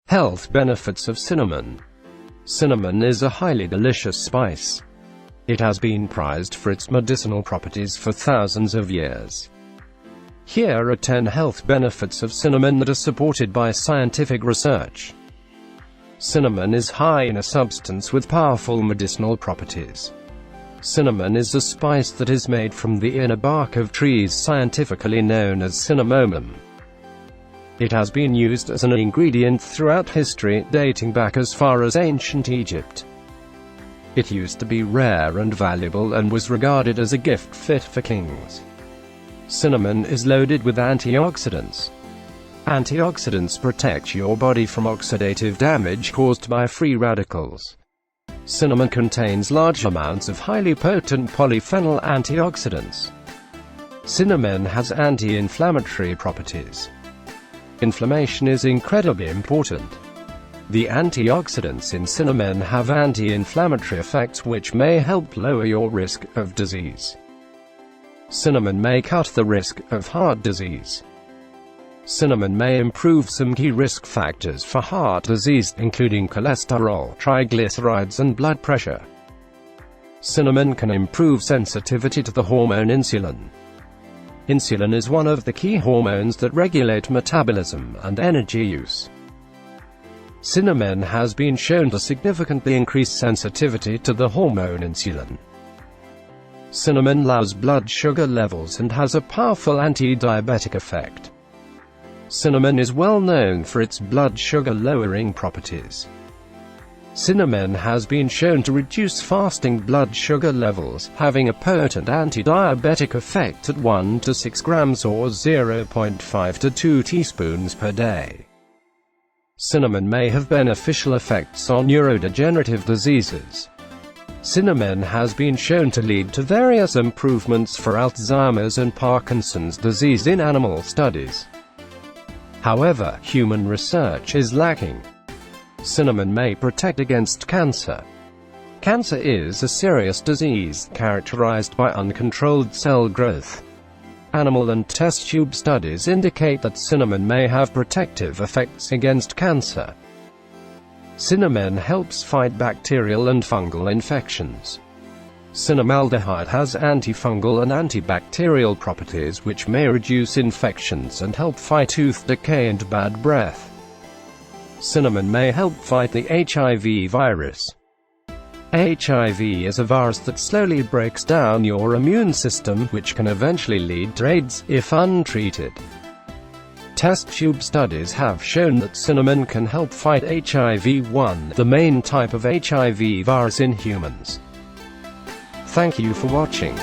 Health benefits of cinnamon. Cinnamon is a highly delicious spice. It has been prized for its medicinal properties for thousands of years. Here are 10 health benefits of cinnamon that are supported by scientific research. Cinnamon is high in a substance with powerful medicinal properties. Cinnamon is a spice that is made from the inner bark of trees, scientifically known as Cinnamomum. It has been used as an ingredient throughout history, dating back as far as ancient Egypt. It used to be rare and valuable and was regarded as a gift fit for kings. Cinnamon is loaded with antioxidants. Antioxidants protect your body from oxidative damage caused by free radicals. Cinnamon contains large amounts of highly potent polyphenol antioxidants. Cinnamon has anti-inflammatory properties. Inflammation is incredibly important. The antioxidants in cinnamon have anti-inflammatory effects which may help lower your risk of disease. Cinnamon may cut the risk of heart disease. Cinnamon may improve some key risk factors for heart disease, including cholesterol, triglycerides, and blood pressure. Cinnamon can improve sensitivity to the hormone insulin. Insulin is one of the key hormones that regulate metabolism and energy use. Cinnamon has been shown to significantly increase sensitivity to the hormone insulin. Cinnamon lowers blood sugar levels and has a powerful anti-diabetic effect. Cinnamon is well known for its blood sugar lowering properties. Cinnamon has been shown to reduce fasting blood sugar levels, having a potent anti-diabetic effect at 1 to 6 grams or 0.5 to 2 teaspoons per day. Cinnamon may have beneficial effects on neurodegenerative diseases. Cinnamon has been shown to lead to various improvements for Alzheimer's and Parkinson's disease in animal studies. However, human research is lacking. Cinnamon may protect against cancer. Cancer is a serious disease characterized by uncontrolled cell growth. Animal and test tube studies indicate that cinnamon may have protective effects against cancer. Cinnamon helps fight bacterial and fungal infections. Cinnamaldehyde has antifungal and antibacterial properties which may reduce infections and help fight tooth decay and bad breath. Cinnamon may help fight the HIV virus. HIV is a virus that slowly breaks down your immune system, which can eventually lead to AIDS if untreated. Test tube studies have shown that cinnamon can help fight HIV-1, the main type of HIV virus in humans. Thank you for watching.